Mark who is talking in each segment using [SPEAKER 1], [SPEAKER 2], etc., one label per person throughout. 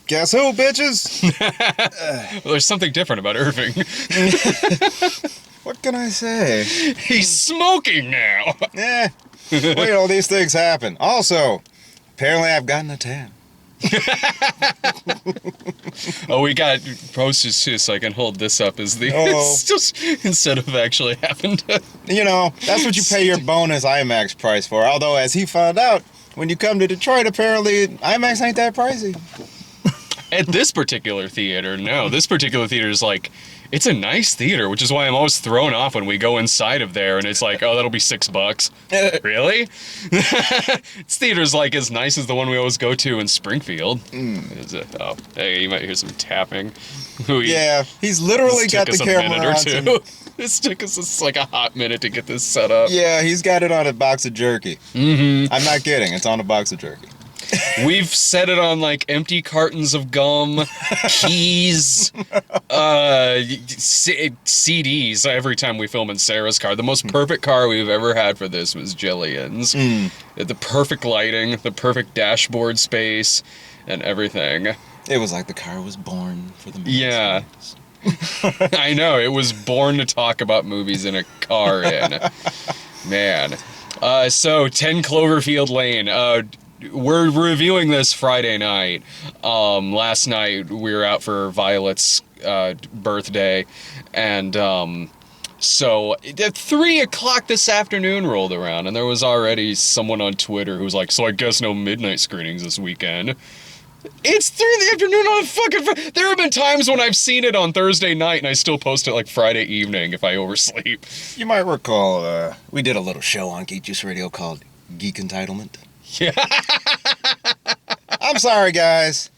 [SPEAKER 1] Guess who, bitches?
[SPEAKER 2] Well, there's something different about Irving.
[SPEAKER 1] What can I say?
[SPEAKER 2] He's smoking now.
[SPEAKER 1] Eh. Well, you know, these things happen. Also, apparently I've gotten a tan.
[SPEAKER 2] Oh, we got posters too, so I can hold this up as the it's just instead of actually having to.
[SPEAKER 1] You know, that's what you pay your bonus IMAX price for. Although, as he found out, when you come to Detroit, apparently IMAX ain't that pricey.
[SPEAKER 2] At this particular theater, no. This particular theater is like, it's a nice theater, which is why I'm always thrown off when we go inside of there, and it's like, oh, that'll be $6. Really? This theater's like as nice as the one we always go to in Springfield. Oh, hey, you might hear some tapping.
[SPEAKER 1] Yeah, he's literally got the camera on him.
[SPEAKER 2] This took us like a hot minute to get this set up.
[SPEAKER 1] Yeah, he's got it on a box of jerky.
[SPEAKER 2] Mm-hmm.
[SPEAKER 1] I'm not kidding. It's on a box of jerky.
[SPEAKER 2] We've set it on like empty cartons of gum, keys, CDs every time we film in Sarah's car. The most perfect car we've ever had for this was Jillian's. The perfect lighting, the perfect dashboard space, and everything.
[SPEAKER 1] It was like the car was born for the movies.
[SPEAKER 2] Yeah. I know, it was born to talk about movies in a car in. Man. So 10 Cloverfield Lane. We're reviewing this Friday night. Last night we were out for Violet's birthday, and so at 3 o'clock this afternoon rolled around, and there was already someone on Twitter who was like, so I guess no midnight screenings this weekend. It's 3 in the afternoon on fucking... There have been times when I've seen it on Thursday night, and I still post it like Friday evening if I oversleep.
[SPEAKER 1] You might recall, we did a little show on Geek Juice Radio called Geek Entitlement.
[SPEAKER 2] Yeah.
[SPEAKER 1] I'm sorry, guys.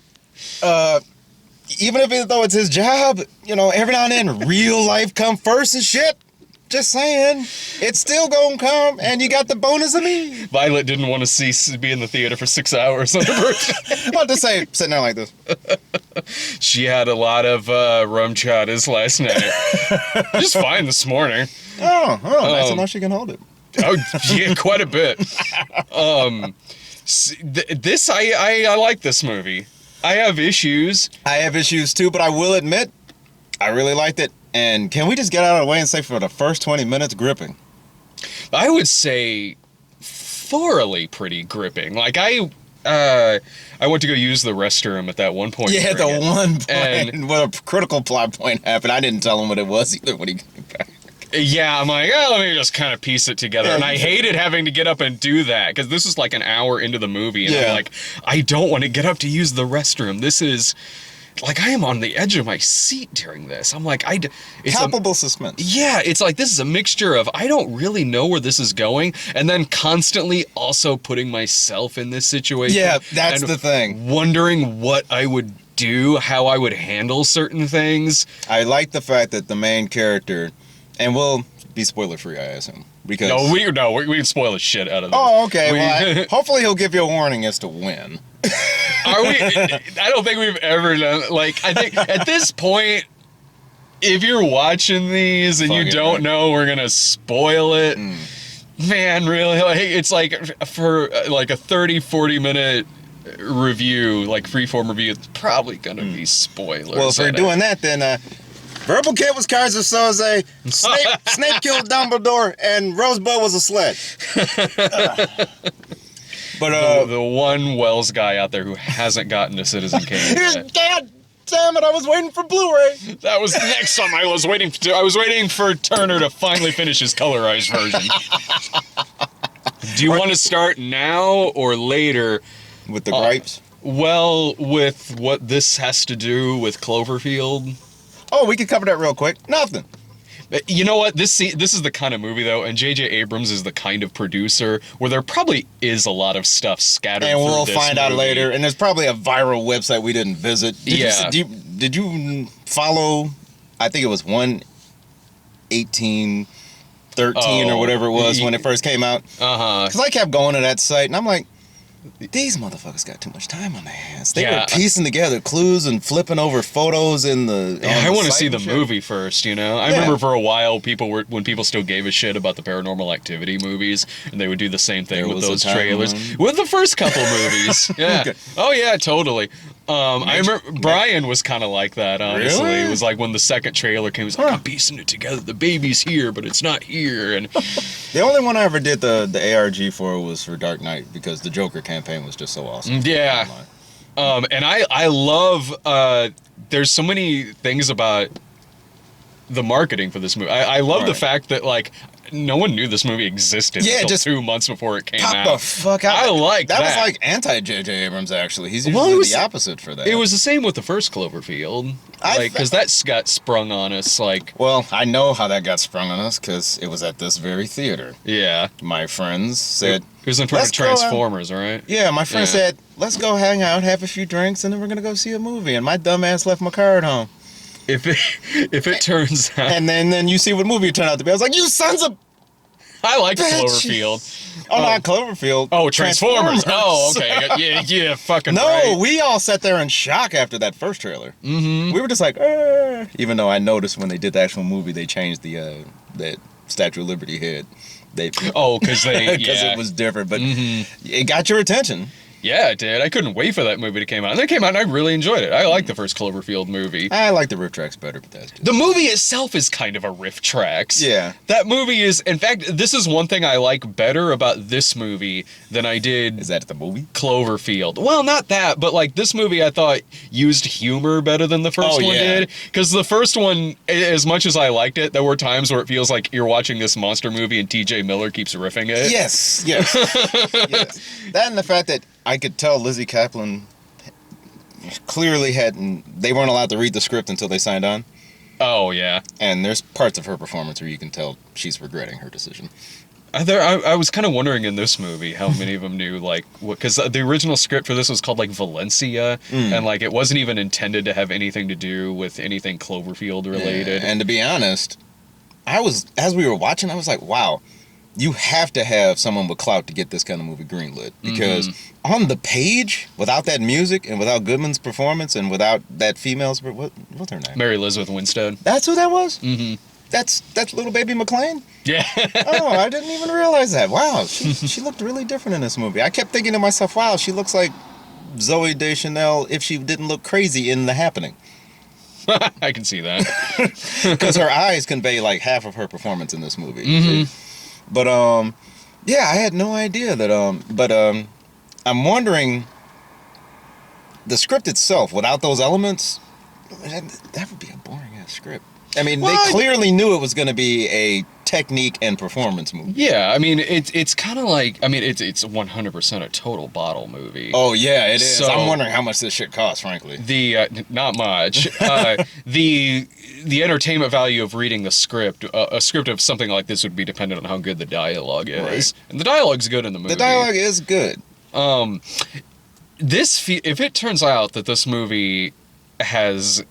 [SPEAKER 1] Even though it's his job, you know, every now and then real life come first and shit. Just saying, it's still gonna come, and you got the bonus of me.
[SPEAKER 2] Violet didn't want to cease to be in the theater for 6 hours on her birthday.
[SPEAKER 1] I'm about to say, sitting there like this.
[SPEAKER 2] She had a lot of rum chatas last night. Just fine this morning.
[SPEAKER 1] Oh, nice enough she can hold it.
[SPEAKER 2] Oh, yeah, quite a bit. This, I like this movie. I have issues.
[SPEAKER 1] I have issues too, but I will admit, I really liked it. And can we just get out of the way and say for the first 20 minutes, gripping?
[SPEAKER 2] I would say thoroughly pretty gripping. Like, I went to go use the restroom at that one point.
[SPEAKER 1] Yeah, at the one point where a critical plot point happened. I didn't tell him what it was either when he came back.
[SPEAKER 2] Yeah, I'm like, oh, let me just kind of piece it together. And I hated having to get up and do that, because this is like an hour into the movie, and I'm like, I don't want to get up to use the restroom. This is, like, I am on the edge of my seat during this. I'm like, it's
[SPEAKER 1] palpable suspense.
[SPEAKER 2] Yeah, it's like, this is a mixture of, I don't really know where this is going, and then constantly also putting myself in this situation.
[SPEAKER 1] Yeah, that's the thing.
[SPEAKER 2] Wondering what I would do, how I would handle certain things.
[SPEAKER 1] I like the fact that the main character... And we'll be spoiler-free, I assume. Because...
[SPEAKER 2] No, we can spoil the shit out of this.
[SPEAKER 1] Oh, okay. Well, hopefully he'll give you a warning as to when.
[SPEAKER 2] Are we? I don't think we've ever done... Like, I think at this point, if you're watching these and you don't know we're going to spoil it, man, really? Like, it's like, for like a 30, 40-minute review, like freeform review, it's probably going to be spoilers.
[SPEAKER 1] Well, if we're doing that, then... Verbal Kid was Kaiser Soze, Snape killed Dumbledore, and Rosebud was a sled.
[SPEAKER 2] But the one Wells guy out there who hasn't gotten to Citizen Kane yet.
[SPEAKER 1] God damn it, I was waiting for Blu-ray.
[SPEAKER 2] That was next on I was waiting for Turner to finally finish his colorized version. Do you want to start now or later?
[SPEAKER 1] With the gripes?
[SPEAKER 2] Well, with what this has to do with Cloverfield.
[SPEAKER 1] Oh, we could cover that real quick. Nothing.
[SPEAKER 2] You know what? This is the kind of movie, though, and J.J. Abrams is the kind of producer where there probably is a lot of stuff scattered
[SPEAKER 1] and
[SPEAKER 2] through
[SPEAKER 1] we'll
[SPEAKER 2] this
[SPEAKER 1] find out
[SPEAKER 2] movie.
[SPEAKER 1] later. And there's probably a viral website we didn't visit. Did you follow, I think it was 1/18/13 or whatever it was when it first came out?
[SPEAKER 2] Uh-huh.
[SPEAKER 1] Because I kept going to that site, and I'm like, these motherfuckers got too much time on their hands. They
[SPEAKER 2] Yeah.
[SPEAKER 1] were piecing together clues and flipping over photos in the.
[SPEAKER 2] Yeah, I want to see the
[SPEAKER 1] shit.
[SPEAKER 2] movie first, you know? I remember for a while, when people still gave a shit about the Paranormal Activity movies, and they would do the same thing
[SPEAKER 1] There
[SPEAKER 2] with
[SPEAKER 1] was a
[SPEAKER 2] those
[SPEAKER 1] time
[SPEAKER 2] trailers.
[SPEAKER 1] when-
[SPEAKER 2] With the first couple movies. Yeah.
[SPEAKER 1] Okay.
[SPEAKER 2] Oh, yeah, totally. I remember Brian was kind of like that, honestly.
[SPEAKER 1] Really?
[SPEAKER 2] It was like when the second trailer came, it was like, I'm piecing it together. The baby's here, but it's not here. And
[SPEAKER 1] The only one I ever did the ARG for was for Dark Knight because the Joker campaign was just so awesome.
[SPEAKER 2] yeah. And I love, there's so many things about the marketing for this movie. I love the
[SPEAKER 1] Right.
[SPEAKER 2] fact that, like, no one knew this movie existed
[SPEAKER 1] Yeah,
[SPEAKER 2] until
[SPEAKER 1] just
[SPEAKER 2] 2 months before it came
[SPEAKER 1] Pop
[SPEAKER 2] out.
[SPEAKER 1] the fuck out.
[SPEAKER 2] I like that.
[SPEAKER 1] That was like anti-J.J. Abrams, actually. He's
[SPEAKER 2] Well,
[SPEAKER 1] usually
[SPEAKER 2] it was-
[SPEAKER 1] the opposite for that.
[SPEAKER 2] It was the same with the first Cloverfield. Because that's got sprung on us, like,
[SPEAKER 1] Well, I know how that got sprung on us because it was at this very theater.
[SPEAKER 2] yeah.
[SPEAKER 1] My friends said,
[SPEAKER 2] It was in front of
[SPEAKER 1] "Let's go out."
[SPEAKER 2] Transformers, right?
[SPEAKER 1] yeah, my friend
[SPEAKER 2] Yeah.
[SPEAKER 1] said, let's go hang out, have a few drinks, and then we're going to go see a movie. And my dumb ass left my car at home.
[SPEAKER 2] If it turns out...
[SPEAKER 1] And then you see what movie it turned out to be. I was like, you sons of...
[SPEAKER 2] I like
[SPEAKER 1] bitch.
[SPEAKER 2] Cloverfield.
[SPEAKER 1] Oh, not Cloverfield.
[SPEAKER 2] Oh, Transformers. Oh, okay. Yeah, fucking
[SPEAKER 1] No,
[SPEAKER 2] right.
[SPEAKER 1] we all sat there in shock after that first trailer.
[SPEAKER 2] Mm-hmm.
[SPEAKER 1] We were just like, even though I noticed when they did the actual movie, they changed the that Statue of Liberty head. They
[SPEAKER 2] Oh, because they...
[SPEAKER 1] because
[SPEAKER 2] yeah.
[SPEAKER 1] it was different, but
[SPEAKER 2] Mhm.
[SPEAKER 1] it got your attention.
[SPEAKER 2] Yeah, it did. I couldn't wait for that movie to come out. And it came out and I really enjoyed it. I like the first Cloverfield movie.
[SPEAKER 1] I like the riff tracks better, but that's just...
[SPEAKER 2] The movie itself is kind of a riff tracks.
[SPEAKER 1] Yeah.
[SPEAKER 2] That movie is, in fact, this is one thing I like better about this movie than I did
[SPEAKER 1] Is that the movie?
[SPEAKER 2] Cloverfield. Well, not that, but like this movie I thought used humor better than the first one
[SPEAKER 1] yeah.
[SPEAKER 2] did. Because the first one, as much as I liked it, there were times where it feels like you're watching this monster movie and TJ Miller keeps riffing it.
[SPEAKER 1] Yes, yes, yes. That and the fact that I could tell Lizzie Kaplan clearly hadn't... They weren't allowed to read the script until they signed on.
[SPEAKER 2] Oh, yeah.
[SPEAKER 1] And there's parts of her performance where you can tell she's regretting her decision.
[SPEAKER 2] I was kind of wondering in this movie how many of them knew, like, because the original script for this was called, like, Valencia, and, like, it wasn't even intended to have anything to do with anything Cloverfield related.
[SPEAKER 1] Yeah, and to be honest, as we were watching, I was like, wow, you have to have someone with clout to get this kind of movie greenlit. Because on the page, without that music and without Goodman's performance and without that female's... What's her name?
[SPEAKER 2] Mary Elizabeth Winstead.
[SPEAKER 1] That's who that was?
[SPEAKER 2] Mm-hmm.
[SPEAKER 1] That's little baby McLean?
[SPEAKER 2] Yeah.
[SPEAKER 1] Oh, I didn't even realize that. Wow, she looked really different in this movie. I kept thinking to myself, wow, she looks like Zoe Deschanel if she didn't look crazy in The Happening.
[SPEAKER 2] I can see that.
[SPEAKER 1] Because her eyes convey like half of her performance in this movie.
[SPEAKER 2] Mhm.
[SPEAKER 1] But yeah, I had no idea that I'm wondering, the script itself without those elements, that would be a boring ass script. I mean,
[SPEAKER 2] Well,
[SPEAKER 1] they clearly knew it was going to be a technique and performance movie.
[SPEAKER 2] Yeah, I mean, it's kind of like, I mean, it's 100% a total bottle movie.
[SPEAKER 1] Oh yeah, it is.
[SPEAKER 2] So-
[SPEAKER 1] I'm wondering how much this shit costs, frankly.
[SPEAKER 2] The not much. The entertainment value of reading the script, a script of something like this would be dependent on how good the dialogue is,
[SPEAKER 1] Right.
[SPEAKER 2] and the dialogue's good in the movie.
[SPEAKER 1] The dialogue is good.
[SPEAKER 2] If it turns out that this movie has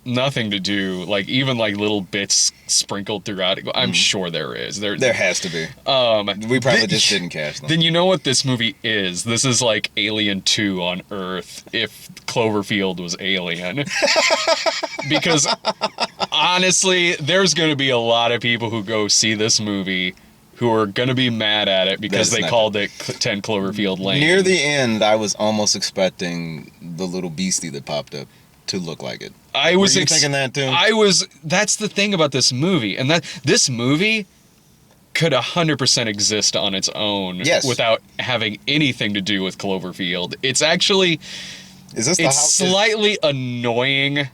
[SPEAKER 2] nothing to do, like even like little bits sprinkled throughout it, I'm sure there is.
[SPEAKER 1] There has to be. We probably
[SPEAKER 2] Then-
[SPEAKER 1] just didn't catch them.
[SPEAKER 2] Then you know what this movie is. This is like Alien 2 on Earth if Cloverfield was Alien. Because honestly, there's going to be a lot of people who go see this movie who are going to be mad at it because
[SPEAKER 1] That's
[SPEAKER 2] they
[SPEAKER 1] not-
[SPEAKER 2] called it 10 Cloverfield Lane.
[SPEAKER 1] Near the end, I was almost expecting the little beastie that popped up to look like it.
[SPEAKER 2] I was
[SPEAKER 1] Were you thinking that too?
[SPEAKER 2] That's the thing about this movie, and that this movie could 100% exist on its own
[SPEAKER 1] Yes.
[SPEAKER 2] without having anything to do with Cloverfield. It's actually
[SPEAKER 1] Is this the
[SPEAKER 2] it's
[SPEAKER 1] house?
[SPEAKER 2] slightly annoying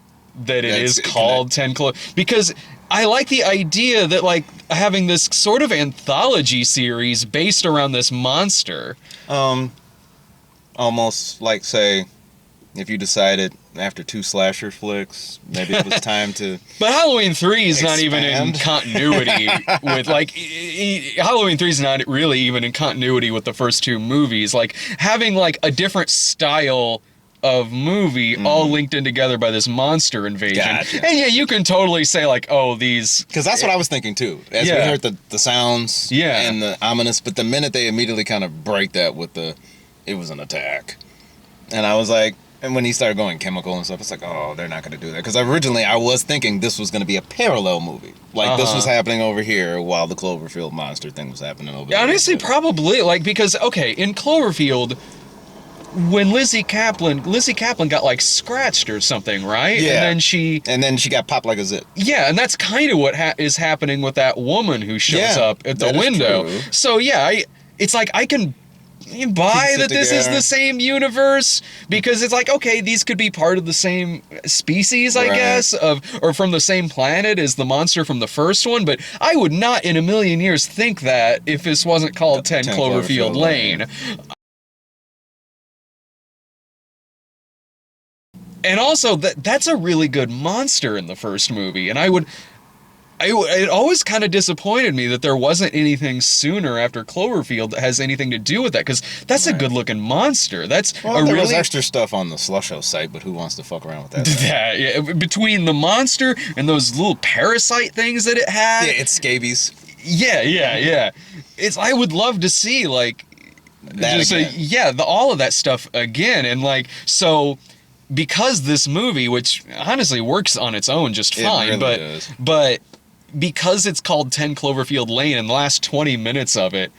[SPEAKER 2] that it
[SPEAKER 1] That's-
[SPEAKER 2] is called 10 because I like the idea that like having this sort of anthology series based around this monster.
[SPEAKER 1] Almost like, say, if you decided after 2 slasher flicks, maybe it was time to...
[SPEAKER 2] But Halloween 3 is not even in
[SPEAKER 1] Expand.
[SPEAKER 2] continuity with, like, Halloween 3 is not really even in continuity with the first 2 movies. Like, having, like, a different style of movie all linked in together by this monster invasion.
[SPEAKER 1] Gotcha.
[SPEAKER 2] And yeah, you can totally say, like, oh, these...
[SPEAKER 1] Because that's what I was thinking, too. As we
[SPEAKER 2] Yeah.
[SPEAKER 1] heard the sounds
[SPEAKER 2] Yeah.
[SPEAKER 1] and the ominous, but the minute they immediately kind of break that with the it was an attack. And I was like, and when he started going chemical and stuff, it's like, oh, they're not going to do that. Because originally I was thinking this was going to be a parallel movie. Like, this was happening over here while the Cloverfield monster thing was happening over there.
[SPEAKER 2] Honestly, probably. Like, because, okay, in Cloverfield, when Lizzie Kaplan got, like, scratched or something, right?
[SPEAKER 1] Yeah.
[SPEAKER 2] And then she
[SPEAKER 1] got popped like a zip.
[SPEAKER 2] Yeah, and that's kind of what is happening with that woman who shows up at the window.
[SPEAKER 1] True.
[SPEAKER 2] So, yeah, it's like I can buy that this is the same universe, because it's like, okay, these could be part of the same species, I guess, or from the same planet as the monster from the first one, but I would not in a million years think that if this wasn't called 10 Cloverfield Lane. And also, that's a really good monster in the first movie, and it always kind of disappointed me that there wasn't anything sooner after Cloverfield that has anything to do with that, because that's a good-looking monster. There
[SPEAKER 1] was extra stuff on the Slusho site, but who wants to fuck around with that?
[SPEAKER 2] Yeah, between the monster and those little parasite things that it had.
[SPEAKER 1] Yeah, it's scabies.
[SPEAKER 2] Yeah. I would love to see, like,
[SPEAKER 1] that again.
[SPEAKER 2] all of that stuff again, and, like, so... Because this movie, which honestly works on its own just fine, but because it's called 10 Cloverfield Lane, in the last 20 minutes of it,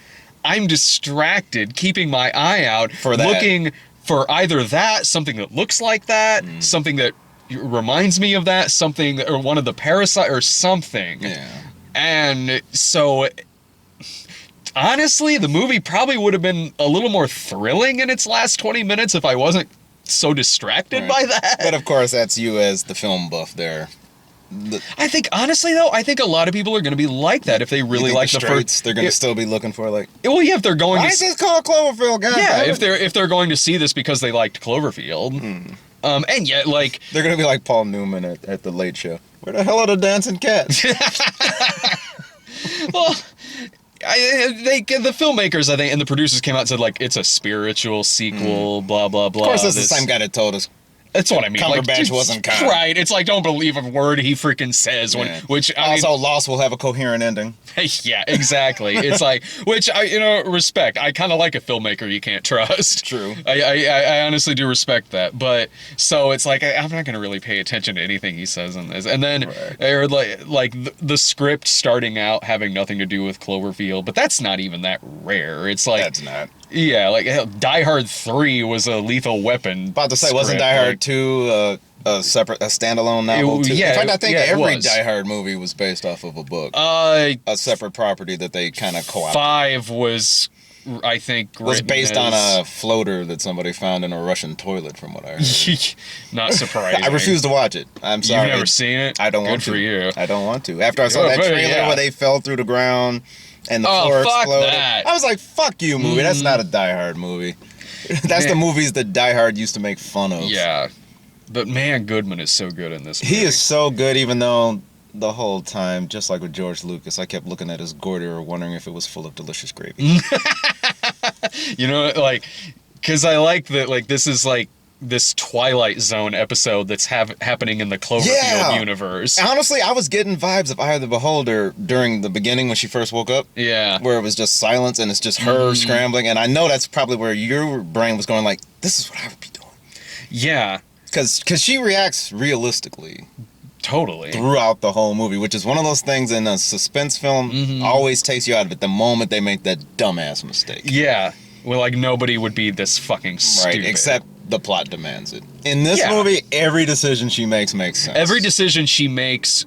[SPEAKER 2] I'm distracted, keeping my eye out, looking for either something that looks like that, something that reminds me of that, something, or one of the parasite, or something.
[SPEAKER 1] Yeah.
[SPEAKER 2] And so... Honestly, the movie probably would have been a little more thrilling in its last 20 minutes if I wasn't so distracted by that.
[SPEAKER 1] But of course, that's you as the film buff there.
[SPEAKER 2] I think, honestly, though, a lot of people are going to be like that if they really like the first.
[SPEAKER 1] They're going to still be looking for, like...
[SPEAKER 2] Well, yeah, if they're going
[SPEAKER 1] Why is this called Cloverfield, guys?
[SPEAKER 2] Yeah, if they're going to see this because they liked Cloverfield. And yet, like...
[SPEAKER 1] They're going to be like Paul Newman at the Late Show. Where the hell are the dancing cats?
[SPEAKER 2] Well... the filmmakers, I think, and the producers came out and said, like, it's a spiritual sequel, blah, blah, blah.
[SPEAKER 1] Of course, that's the same guy that told us.
[SPEAKER 2] That's what I mean.
[SPEAKER 1] Cumberbatch wasn't kind.
[SPEAKER 2] Right. It's like, don't believe a word he freaking says.
[SPEAKER 1] Lost will have a coherent ending.
[SPEAKER 2] Yeah, exactly. It's like, which I, respect. I kind of like a filmmaker you can't trust.
[SPEAKER 1] True.
[SPEAKER 2] I honestly do respect that. But, so it's like, I'm not going to really pay attention to anything he says in this. And then, I heard, like the script starting out having nothing to do with Cloverfield, but that's not even that rare. It's like...
[SPEAKER 1] That's not.
[SPEAKER 2] Yeah, like, hell, Die Hard 3 was a Lethal Weapon.
[SPEAKER 1] About to say, wasn't Die Hard 2 a standalone novel too?
[SPEAKER 2] Yeah,
[SPEAKER 1] in fact, I think every
[SPEAKER 2] was.
[SPEAKER 1] Die Hard movie was based off of a book. A separate property that they kind of co-opted.
[SPEAKER 2] 5 was, I think,
[SPEAKER 1] was based on a floater that somebody found in a Russian toilet, from what I heard.
[SPEAKER 2] Not surprising.
[SPEAKER 1] I refuse to watch it. I'm sorry.
[SPEAKER 2] You've never seen it?
[SPEAKER 1] I don't want to.
[SPEAKER 2] Good for you.
[SPEAKER 1] I don't want to. After I saw that trailer where they fell through the ground and the floor exploded,
[SPEAKER 2] that.
[SPEAKER 1] I was like, fuck you, movie. That's not a Die Hard movie. That's the movies that Die Hard used to make fun of.
[SPEAKER 2] Yeah. But man, Goodman is so good in this movie.
[SPEAKER 1] He is so good, even though the whole time, just like with George Lucas, I kept looking at his gourder wondering if it was full of delicious gravy.
[SPEAKER 2] Because I like that, like, this is like this Twilight Zone episode that's happening in the Cloverfield universe.
[SPEAKER 1] Honestly, I was getting vibes of Eye of the Beholder during the beginning when she first woke up.
[SPEAKER 2] Yeah.
[SPEAKER 1] Where it was just silence and it's just her scrambling. And I know that's probably where your brain was going, like, this is what I would be doing.
[SPEAKER 2] Yeah.
[SPEAKER 1] Because she reacts realistically.
[SPEAKER 2] Totally.
[SPEAKER 1] Throughout the whole movie, which is one of those things in a suspense film always takes you out of it the moment they make that dumbass mistake.
[SPEAKER 2] Yeah. Well, like, nobody would be this fucking stupid.
[SPEAKER 1] Right, except the plot demands it. In this movie, every decision she makes sense.
[SPEAKER 2] Every decision she makes,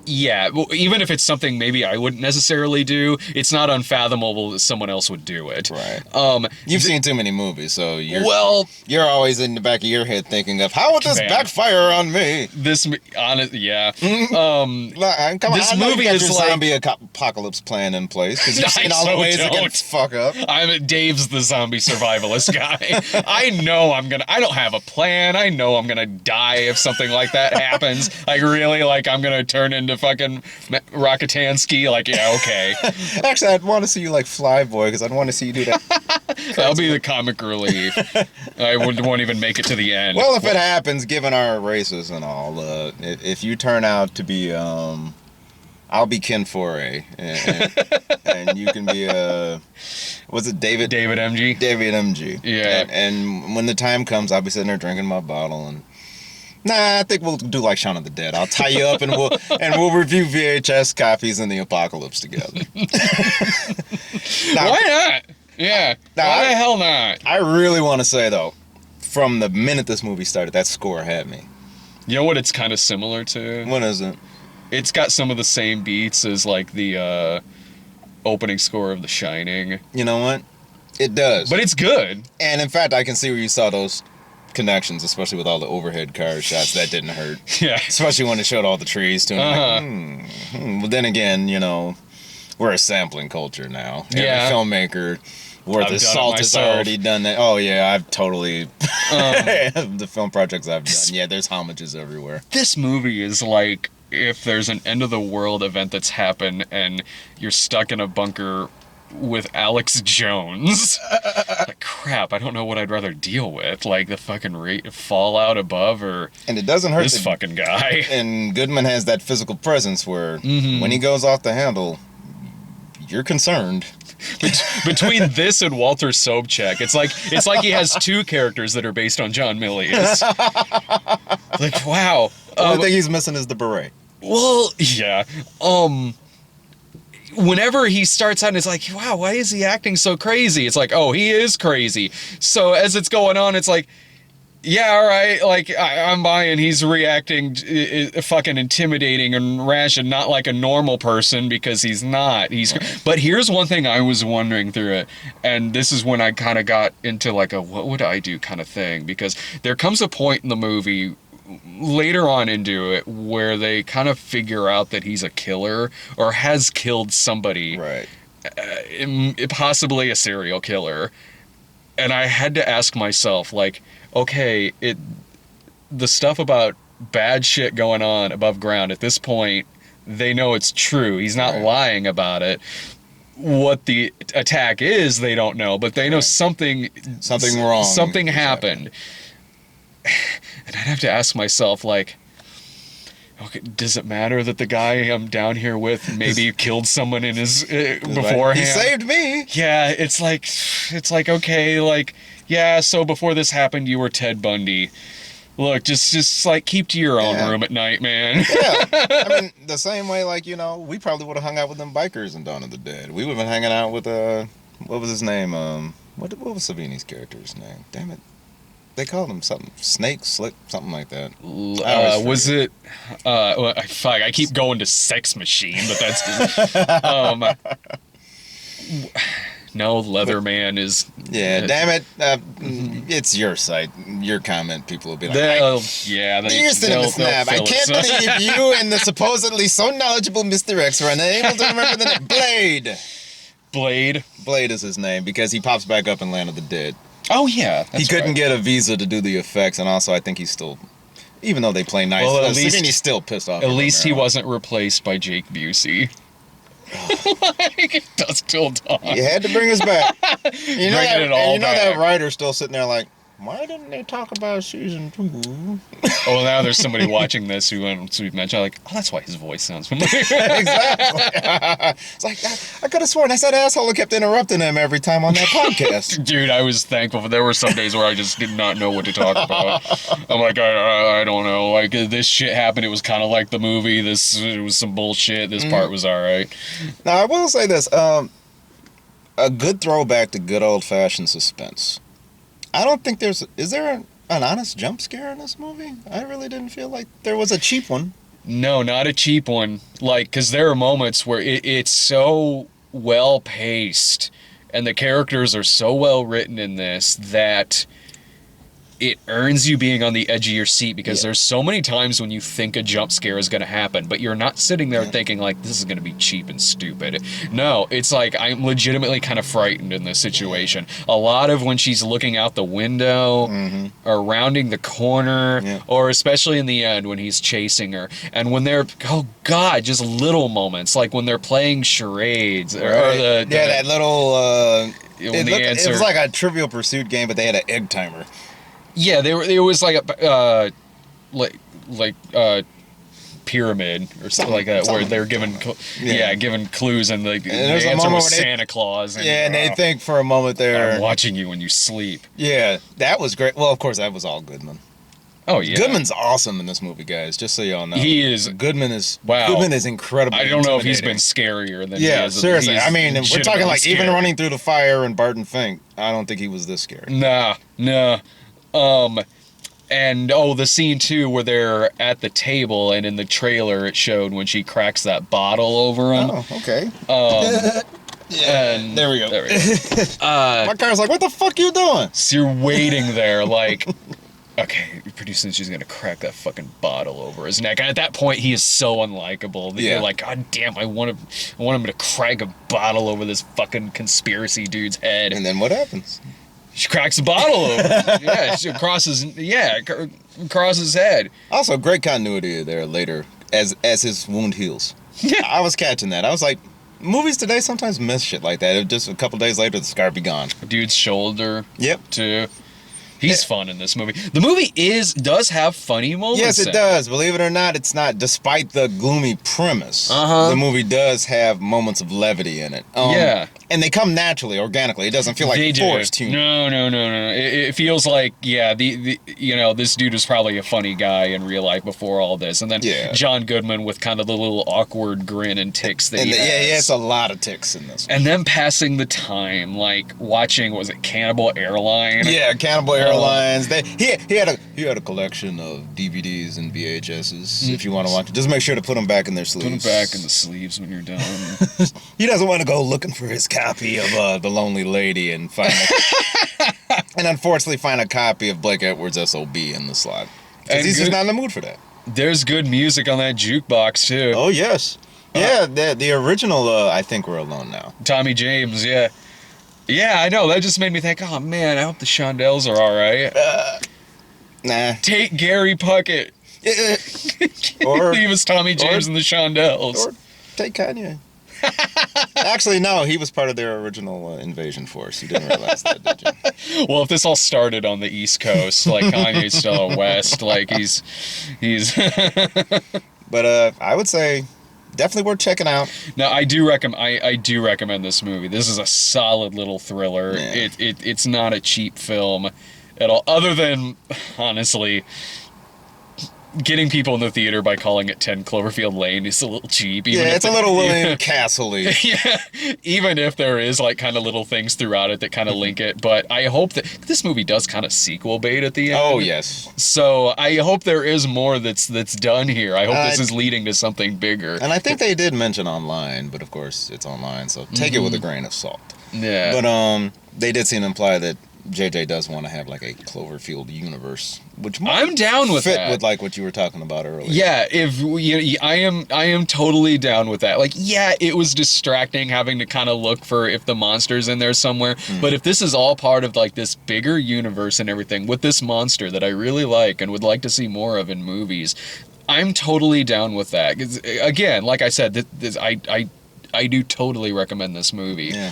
[SPEAKER 2] well, even if it's something maybe I wouldn't necessarily do, it's not unfathomable that someone else would do it.
[SPEAKER 1] Right. You've seen too many movies, so you're always in the back of your head thinking of, how would this backfire on me?
[SPEAKER 2] This movie is like
[SPEAKER 1] zombie apocalypse plan in place, because you've seen all the ways it can fuck up.
[SPEAKER 2] Dave's the zombie survivalist guy. I don't have a plan. I know I'm gonna die if something like that happens. Like, really, like, I'm gonna turn into fucking Rockatansky. Like, yeah, okay.
[SPEAKER 1] Actually, I'd want to see you like Flyboy, because I'd want to see you do that.
[SPEAKER 2] That'll be the comic relief. I won't even make it to the end.
[SPEAKER 1] Well, if it happens, given our races and all, if you turn out to be I'll be Ken Foray, and you can be was it David?
[SPEAKER 2] David MG.
[SPEAKER 1] David MG.
[SPEAKER 2] Yeah.
[SPEAKER 1] And when the time comes, I'll be sitting there drinking my bottle and. Nah, I think we'll do like Shaun of the Dead. I'll tie you up and we'll review VHS copies in the apocalypse together.
[SPEAKER 2] Why not? Yeah. Why the hell not?
[SPEAKER 1] I really want to say though, from the minute this movie started, that score had me.
[SPEAKER 2] You know what it's kind of similar to?
[SPEAKER 1] What is it?
[SPEAKER 2] It's got some of the same beats as like the opening score of The Shining.
[SPEAKER 1] You know what? It does.
[SPEAKER 2] But it's good.
[SPEAKER 1] And in fact, I can see where you saw those connections, especially with all the overhead car shots. That didn't hurt.
[SPEAKER 2] Yeah.
[SPEAKER 1] Especially when it showed all the trees too. But then again, you know, we're a sampling culture now.
[SPEAKER 2] Yeah.
[SPEAKER 1] Every filmmaker worth of salt has already done that. Oh yeah, I've totally the film projects I've done. Yeah, there's homages everywhere.
[SPEAKER 2] This movie is like if there's an end of the world event that's happened and you're stuck in a bunker with Alex Jones. Like, crap, I don't know what I'd rather deal with. Like the fucking fallout above or
[SPEAKER 1] and it doesn't hurt
[SPEAKER 2] this fucking guy.
[SPEAKER 1] And Goodman has that physical presence where when he goes off the handle, you're concerned.
[SPEAKER 2] Between this and Walter Sobchak, it's like he has two characters that are based on John Milius. Like, wow.
[SPEAKER 1] The only thing he's missing is the beret.
[SPEAKER 2] Well, yeah. Whenever he starts out, it's like, wow, why is he acting so crazy? It's like, oh, he is crazy. So as it's going on, it's like, yeah, all right, like, I'm buying he's reacting fucking intimidating and rash and not like a normal person because he's not. But here's one thing I was wondering through it, and this is when I kind of got into like a what would I do kind of thing, because there comes a point in the movie later on into it where they kind of figure out that he's a killer or has killed somebody,
[SPEAKER 1] right?
[SPEAKER 2] Possibly a serial killer. And I had to ask myself, like, okay, the stuff about bad shit going on above ground at this point, they know it's true. He's not lying about it. What the attack is, they don't know, but they know something
[SPEAKER 1] wrong.
[SPEAKER 2] Something happened. And I'd have to ask myself, like, okay, does it matter that the guy I'm down here with maybe killed someone in his beforehand?
[SPEAKER 1] He saved me.
[SPEAKER 2] Yeah, it's like okay, like, yeah, so before this happened, you were Ted Bundy. Look, just like keep to your own room at night, man.
[SPEAKER 1] Yeah, I mean the same way, like, you know, we probably would have hung out with them bikers in Dawn of the Dead. We would have been hanging out with what was his name? What was Savini's character's name? Damn it. They called him something, Snake, Slick, something like that.
[SPEAKER 2] Was it? Fuck, I keep going to Sex Machine, but that's. No, Leatherman is.
[SPEAKER 1] Yeah, damn it! It's your site, your comment. People will be like,
[SPEAKER 2] "You're
[SPEAKER 1] cinema snap. I can't believe you and the supposedly so knowledgeable Mr. X were unable to remember the name. Blade is his name because he pops back up in Land of the Dead.
[SPEAKER 2] Oh, yeah.
[SPEAKER 1] He couldn't get a visa to do the effects, and also I think he's still, even though they play nice, at least he's still pissed off.
[SPEAKER 2] At least he wasn't replaced by Jake Busey. Like, Dusk Till Dawn.
[SPEAKER 1] You had to bring us back. You know
[SPEAKER 2] back.
[SPEAKER 1] That writer's still sitting there like, why didn't they talk about season 2?
[SPEAKER 2] Oh, now there's somebody watching this who we've mentioned, like, oh, that's why his voice sounds familiar.
[SPEAKER 1] Exactly. It's like, I could have sworn I said asshole and kept interrupting him every time on that podcast.
[SPEAKER 2] Dude, I was thankful for there were some days where I just did not know what to talk about. I'm like, I don't know. Like, this shit happened. It was kind of like the movie. It was some bullshit. This part was all right.
[SPEAKER 1] Now, I will say this. A good throwback to good old-fashioned suspense. I don't think is there an honest jump scare in this movie? I really didn't feel like there was a cheap one.
[SPEAKER 2] No, not a cheap one. Like, because there are moments where it's so well paced and the characters are so well written in this that it earns you being on the edge of your seat, because there's so many times when you think a jump scare is going to happen, but you're not sitting there thinking like, this is going to be cheap and stupid. No, it's like I'm legitimately kind of frightened in this situation. A lot of when she's looking out the window or rounding the corner, or especially in the end when he's chasing her, and when they're, oh God, just little moments, like when they're playing charades. Or
[SPEAKER 1] that little...
[SPEAKER 2] it
[SPEAKER 1] was like a Trivial Pursuit game, but they had an egg timer.
[SPEAKER 2] Yeah, it was like pyramid or something like that, where they're given given clues, and the answer was Santa Claus.
[SPEAKER 1] And they think for a moment there,
[SPEAKER 2] I'm watching you when you sleep.
[SPEAKER 1] Yeah, that was great. Well, of course, that was all Goodman.
[SPEAKER 2] Oh yeah,
[SPEAKER 1] Goodman's awesome in this movie, guys. Just so y'all know,
[SPEAKER 2] he is.
[SPEAKER 1] Goodman is incredible.
[SPEAKER 2] I don't know if he's been scarier than he is.
[SPEAKER 1] Seriously. I mean, we're talking like scary. Even running through the fire and Barton Fink. I don't think he was this scary.
[SPEAKER 2] Nah. And the scene too where they're at the table, and in the trailer it showed when she cracks that bottle over him.
[SPEAKER 1] Oh, okay.
[SPEAKER 2] Yeah, and
[SPEAKER 1] there we go.
[SPEAKER 2] My
[SPEAKER 1] car's like, what the fuck you doing?
[SPEAKER 2] So you're waiting there like, okay, pretty soon she's gonna crack that fucking bottle over his neck. And at that point, he is so unlikable that you're like, God damn, I want him to crack a bottle over this fucking conspiracy dude's head.
[SPEAKER 1] And then what happens?
[SPEAKER 2] She cracks a bottle over. She crosses his head.
[SPEAKER 1] Also, great continuity there later as his wound heals. I was catching that. I was like, movies today sometimes miss shit like that. It just a couple days later, the scar be gone.
[SPEAKER 2] Dude's shoulder.
[SPEAKER 1] Yep.
[SPEAKER 2] Too. He's fun in this movie. The movie does have funny moments.
[SPEAKER 1] Yes, it does. Believe it or not, it's not. Despite the gloomy premise, the movie does have moments of levity in it. And they come naturally, organically. It doesn't feel like forced humor.
[SPEAKER 2] No. It feels like, this dude was probably a funny guy in real life before all this. And then John Goodman with kind of the little awkward grin and tics that he has.
[SPEAKER 1] Yeah, he has a lot of tics in this one.
[SPEAKER 2] And then passing the time, like watching, was it Cannibal Airline?
[SPEAKER 1] Yeah, Cannibal Airlines. He had a collection of DVDs and VHSs. If you want to watch it, just make sure to put them back in their sleeves.
[SPEAKER 2] Put them back in the sleeves when you're done.
[SPEAKER 1] He doesn't want to go looking for his copy of The Lonely Lady and unfortunately find a copy of Blake Edwards' SOB in the slot. Because he's just not in the mood for that.
[SPEAKER 2] There's good music on that jukebox too.
[SPEAKER 1] Oh yes. The original I think We're Alone Now.
[SPEAKER 2] Tommy James, yeah. Yeah, I know. That just made me think, oh man, I hope the Shondells are alright.
[SPEAKER 1] Nah.
[SPEAKER 2] Take Gary Puckett.
[SPEAKER 1] Or
[SPEAKER 2] he was Tommy James and the Shondells.
[SPEAKER 1] Or take Kanye. Actually, no, he was part of their original invasion force. You didn't realize that, did you?
[SPEAKER 2] Well, if this all started on the East Coast, like Kanye's still out West, like he's.
[SPEAKER 1] But I would say definitely worth checking out.
[SPEAKER 2] No, I do recommend this movie. This is a solid little thriller. Yeah. It's not a cheap film at all. Other than, honestly, getting people in the theater by calling it 10 Cloverfield Lane is a little cheap.
[SPEAKER 1] It's a little William Castle-y.
[SPEAKER 2] Yeah, even if there is like kind of little things throughout it that kind of link it. But I hope that this movie does kind of sequel bait at the end.
[SPEAKER 1] Oh, yes.
[SPEAKER 2] So I hope there is more that's done here. I hope this is leading to something bigger.
[SPEAKER 1] And I think they did mention online, but of course it's online, so take it with a grain of salt.
[SPEAKER 2] Yeah.
[SPEAKER 1] But they did seem to imply that JJ does want to have like a Cloverfield universe, which
[SPEAKER 2] I'm down with
[SPEAKER 1] fit
[SPEAKER 2] that.
[SPEAKER 1] With like what you were talking about earlier.
[SPEAKER 2] Yeah, I am totally down with that. Like, yeah, it was distracting having to kind of look for if the monster's in there somewhere. But if this is all part of like this bigger universe and everything with this monster that I really like and would like to see more of in movies, I'm totally down with that. 'Cause, again, like I said, I do totally recommend this movie.
[SPEAKER 1] Yeah,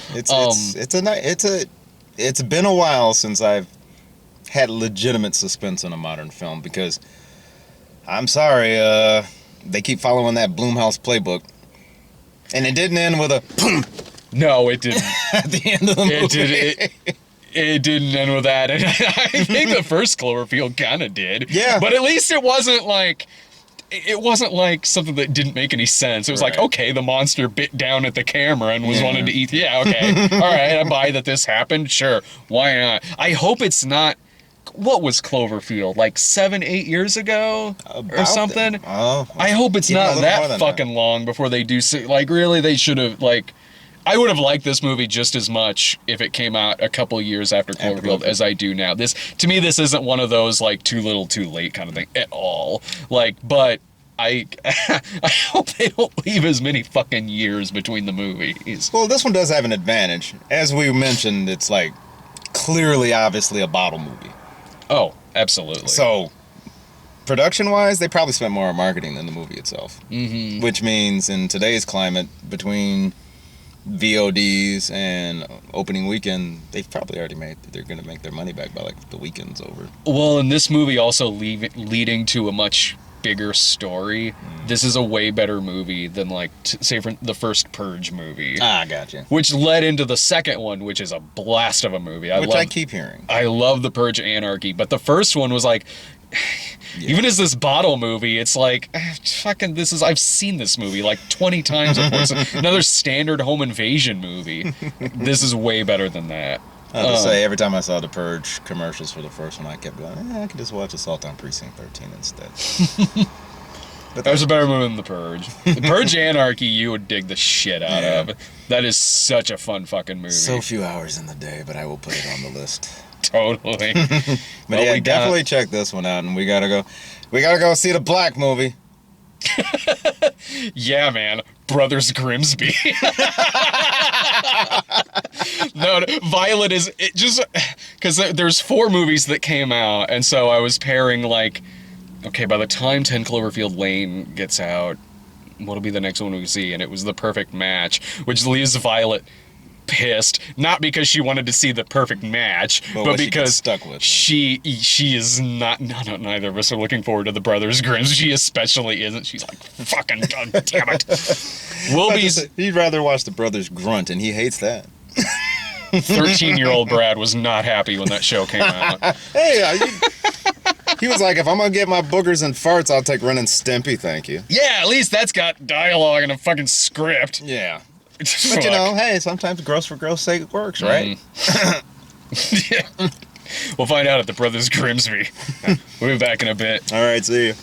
[SPEAKER 1] it's been a while since I've had legitimate suspense in a modern film because I'm sorry, they keep following that Blumhouse playbook. And it didn't end with a boom.
[SPEAKER 2] No, it didn't.
[SPEAKER 1] At the end of the movie.
[SPEAKER 2] It didn't end with that. And I think the first Cloverfield kind of did.
[SPEAKER 1] Yeah.
[SPEAKER 2] But at least it wasn't like something that didn't make any sense. It was like, okay, the monster bit down at the camera and was wanting to eat. Yeah, okay. All right, I buy that this happened. Sure. Why not? I hope it's not. What was Cloverfield? Like 7-8 years ago or something? I hope it's not that fucking long before they do. Like, really, they should have, like. I would have liked this movie just as much if it came out a couple years after Cloverfield as I do now. To me, this isn't one of those like too little, too late kind of thing at all. Like, but I hope they don't leave as many fucking years between the movies.
[SPEAKER 1] Well, this one does have an advantage. As we mentioned, it's like clearly, obviously a bottle movie.
[SPEAKER 2] Oh, absolutely.
[SPEAKER 1] So, production-wise, they probably spent more on marketing than the movie itself. Mm-hmm. Which means in today's climate, between VODs and opening weekend, they've probably already they're going to make their money back by like the weekend's over.
[SPEAKER 2] Well, and this movie also leading to a much bigger story, this is a way better movie than, like, say, for the first Purge movie.
[SPEAKER 1] Ah, gotcha.
[SPEAKER 2] Which led into the second one, which is a blast of a movie.
[SPEAKER 1] I keep hearing.
[SPEAKER 2] I love the Purge Anarchy, but the first one was like... Yeah. Even as this bottle movie, it's like, fucking, I've seen this movie like 20 times before. It's another standard home invasion movie. This is way better than that.
[SPEAKER 1] I have to say, every time I saw the Purge commercials for the first one, I kept going, I could just watch Assault on Precinct 13 instead.
[SPEAKER 2] But that was a better movie than The Purge. The Purge Anarchy, you would dig the shit out of. That is such a fun fucking movie.
[SPEAKER 1] So few hours in the day, but I will put it on the list.
[SPEAKER 2] Totally.
[SPEAKER 1] But yeah, definitely check this one out, and we gotta go see the Black movie.
[SPEAKER 2] Yeah, man. Brothers Grimsby. No, Violet is it just because there's 4 movies that came out, and so I was pairing like, okay, by the time 10 Cloverfield Lane gets out, what'll be the next one we see? And it was the perfect match, which leaves Violet pissed, not because she wanted to see the perfect match, but because she is not. No, neither of us are looking forward to the Brothers Grimm. She especially isn't. She's like, fucking god damn it.
[SPEAKER 1] He'd rather watch the Brothers grunt, and he hates that.
[SPEAKER 2] 13-year-old Brad was not happy when that show came out.
[SPEAKER 1] Hey, he was like, if I'm gonna get my boogers and farts, I'll take Ren and Stimpy, thank you.
[SPEAKER 2] Yeah, at least that's got dialogue and a fucking script.
[SPEAKER 1] Yeah. But you know, hey, sometimes gross for gross sake works, right?
[SPEAKER 2] Yeah. We'll find out at the Brothers Grimsby. We'll be back in a bit.
[SPEAKER 1] All right, see you.